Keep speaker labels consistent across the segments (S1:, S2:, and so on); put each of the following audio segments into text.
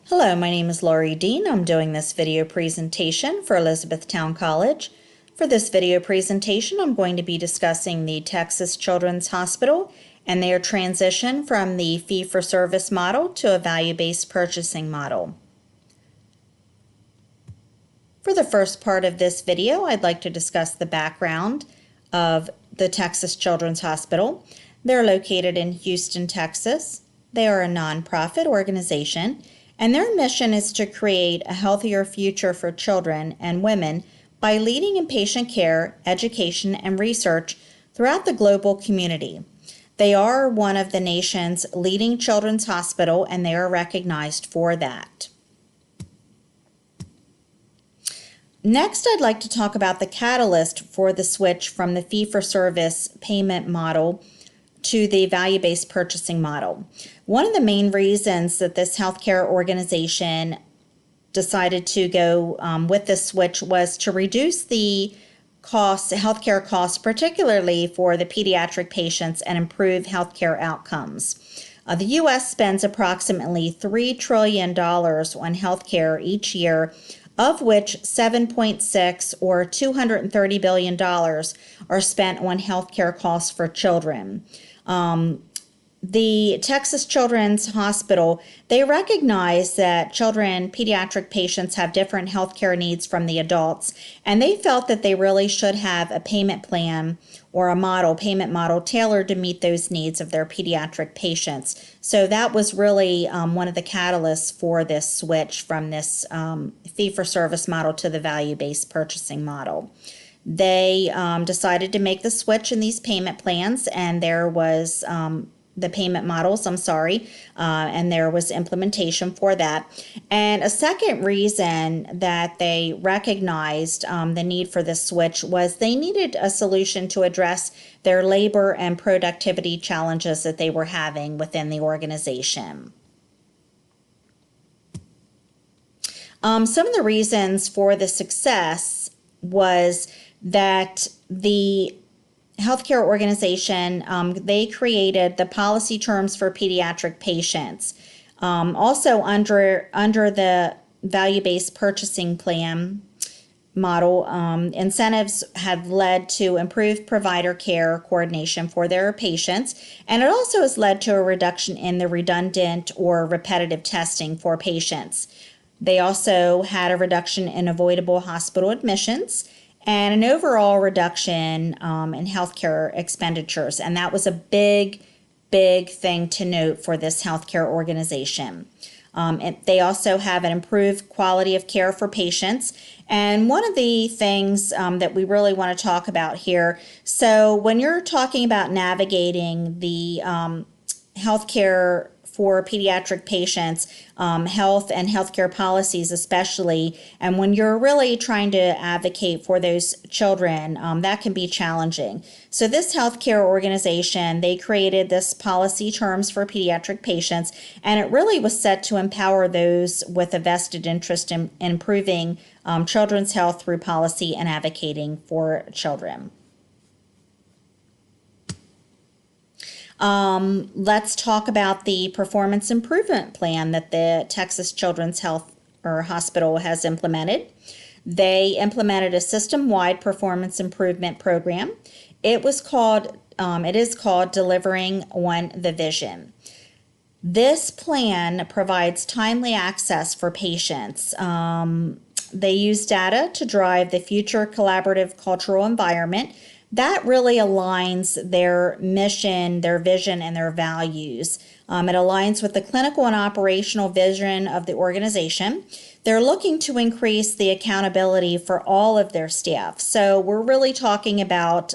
S1: Hello, my name is Laurie Dean. I'm doing this video presentation for Elizabethtown College. For this video presentation, I'm going to be discussing the Texas Children's Hospital and their transition from the fee-for-service model to a value-based purchasing model. For the first part of this video, I'd like to discuss the background of the Texas Children's Hospital. They're located in Houston, Texas. They are a nonprofit organization, and their mission is to create a healthier future for children and women by leading in patient care, education, and research throughout the global community. They are one of the nation's leading children's hospital, and they are recognized for that. Next, I'd like to talk about the catalyst for the switch from the fee-for-service payment model to the value-based purchasing model. One of the main reasons that this healthcare organization decided to go with this switch was to reduce the costs, healthcare costs, particularly for the pediatric patients, and improve healthcare outcomes. The U.S. spends approximately $3 trillion on healthcare each year, of which 7.6 or $230 billion are spent on healthcare costs for children. The Texas Children's Hospital, they recognize that pediatric patients have different healthcare needs from the adults, and they felt that they really should have a payment plan or a payment model tailored to meet those needs of their pediatric patients. So that was really one of the catalysts for this switch from this fee-for-service model to the value-based purchasing model. They decided to make the switch in these payment plans, and there was the payment models, and there was implementation for that. And a second reason that they recognized the need for this switch was they needed a solution to address their labor and productivity challenges that they were having within the organization. Some of the reasons for the success was that the healthcare organization, they created the policy terms for pediatric patients. Also under the value-based purchasing plan model, incentives have led to improved provider care coordination for their patients, and it also has led to a reduction in the redundant or repetitive testing for patients. They also had a reduction in avoidable hospital admissions and an overall reduction in healthcare expenditures. And that was a big thing to note for this healthcare organization. They also have an improved quality of care for patients. And one of the things that we really want to talk about here, so when you're talking about navigating the healthcare for pediatric patients, health and healthcare policies especially, and when you're really trying to advocate for those children, that can be challenging. So this healthcare organization, they created this policy terms for pediatric patients, and it really was set to empower those with a vested interest in improving children's health through policy and advocating for children. Let's talk about the performance improvement plan that the Texas Children's Hospital has implemented. They implemented a system-wide performance improvement program. It is called Delivering on the Vision. This plan provides timely access for patients. They use data to drive the future collaborative cultural environment that really aligns their mission, their vision, and their values. It aligns with the clinical and operational vision of the organization. They're looking to increase the accountability for all of their staff. So we're really talking about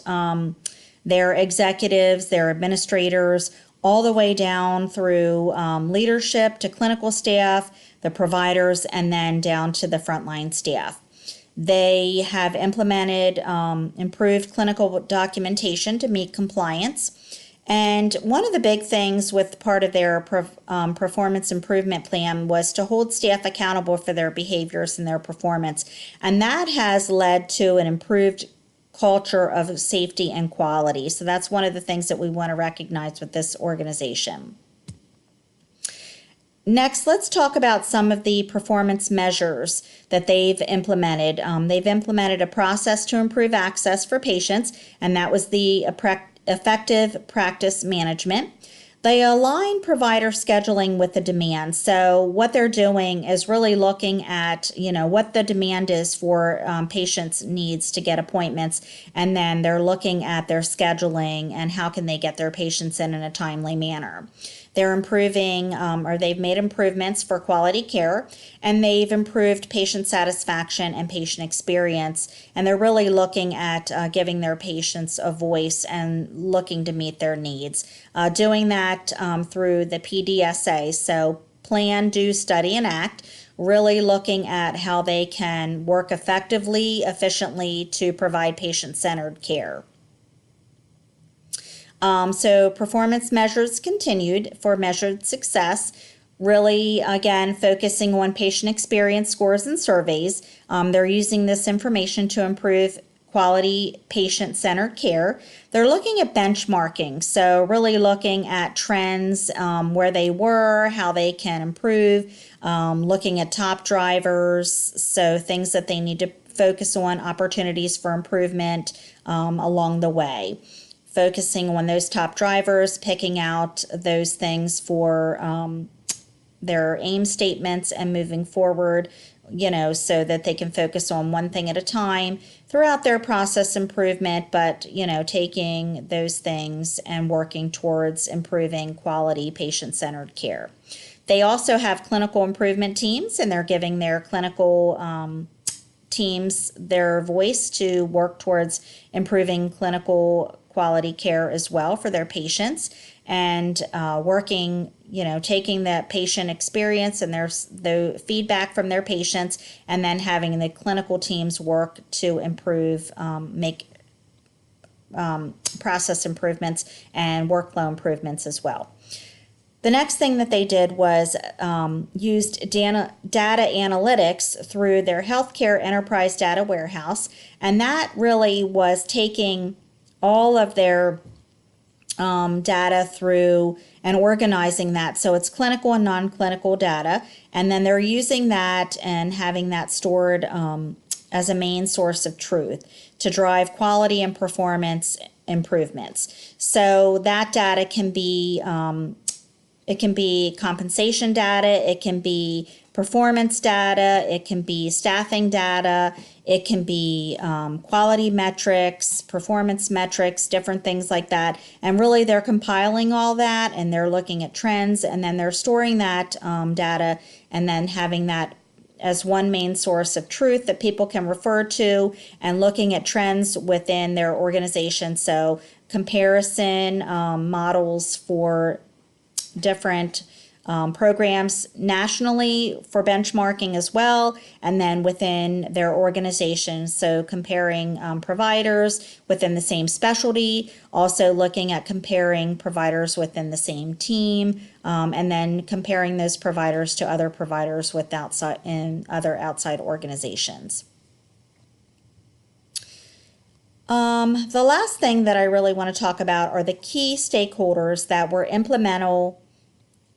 S1: their executives, their administrators, all the way down through leadership to clinical staff, the providers, and then down to the frontline staff. They have implemented improved clinical documentation to meet compliance. And one of the big things with part of their performance improvement plan was to hold staff accountable for their behaviors and their performance. And that has led to an improved culture of safety and quality. So that's one of the things that we want to recognize with this organization. Next, let's talk about some of the performance measures that they've implemented. They've implemented a process to improve access for patients, and that was the effective practice management. They align provider scheduling with the demand. So what they're doing is really looking at, what the demand is for patients' needs to get appointments, and then they're looking at their scheduling and how can they get their patients in a timely manner. They're improving, or they've made improvements for quality care, and they've improved patient satisfaction and patient experience. And they're really looking at giving their patients a voice and looking to meet their needs. Doing that through the PDSA, so Plan, Do, Study, and Act, really looking at how they can work effectively, efficiently to provide patient-centered care. So performance measures continued for measured success, really, again, focusing on patient experience scores and surveys. They're using this information to improve quality patient-centered care. They're looking at benchmarking, so really looking at trends, where they were, how they can improve, looking at top drivers, so things that they need to focus on, opportunities for improvement along the way. Focusing on those top drivers, picking out those things for their aim statements and moving forward, so that they can focus on one thing at a time throughout their process improvement, but, taking those things and working towards improving quality patient-centered care. They also have clinical improvement teams, and they're giving their clinical teams their voice to work towards improving clinical quality care as well for their patients, and working, taking that patient experience and the feedback from their patients, and then having the clinical teams work to improve, make process improvements and workflow improvements as well. The next thing that they did was used data analytics through their healthcare enterprise data warehouse, and that really was taking all of their data through and organizing that. So it's clinical and non-clinical data, and then they're using that and having that stored as a main source of truth to drive quality and performance improvements. So that data can be it can be compensation data, it can be performance data, it can be staffing data, it can be quality metrics, performance metrics, different things like that. And really they're compiling all that, and they're looking at trends, and then they're storing that data, and then having that as one main source of truth that people can refer to, and looking at trends within their organization. So comparison models for different programs nationally for benchmarking as well, and then within their organization. So comparing providers within the same specialty, also looking at comparing providers within the same team, and then comparing those providers to other providers with other outside organizations. The last thing that I really want to talk about are the key stakeholders that were instrumental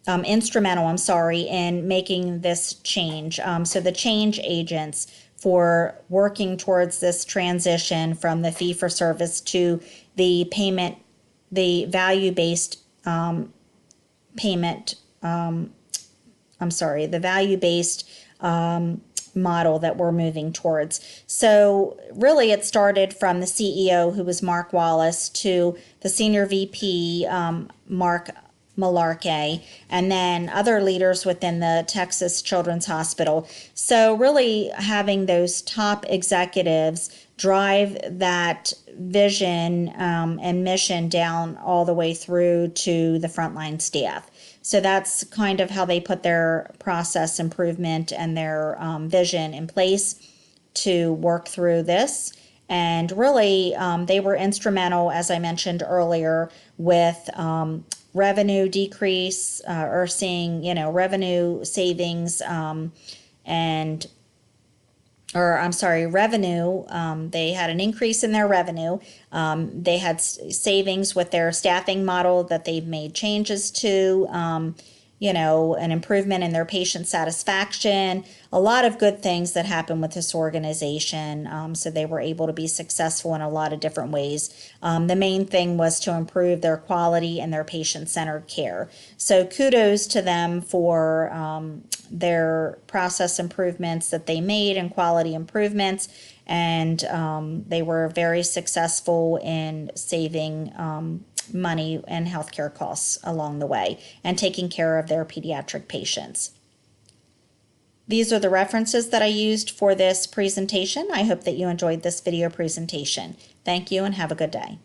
S1: in making this change. So the change agents for working towards this transition from the fee-for-service to the payment, the value-based payment, the value-based model that we're moving towards. So really it started from the CEO, who was Mark Wallace, to the Senior VP, Mark Malarkey, and then other leaders within the Texas Children's Hospital. So really having those top executives drive that vision and mission down all the way through to the frontline staff. So that's kind of how they put their process improvement and their vision in place to work through this. And really, they were instrumental, as I mentioned earlier, with revenue decrease or seeing, revenue savings revenue. They had an increase in their revenue. They had savings with their staffing model that they've made changes to, an improvement in their patient satisfaction, a lot of good things that happened with this organization. So they were able to be successful in a lot of different ways. The main thing was to improve their quality and their patient-centered care. So kudos to them for their process improvements that they made and quality improvements. And they were very successful in saving money and healthcare costs along the way and taking care of their pediatric patients. These are the references that I used for this presentation. I hope that you enjoyed this video presentation. Thank you and have a good day.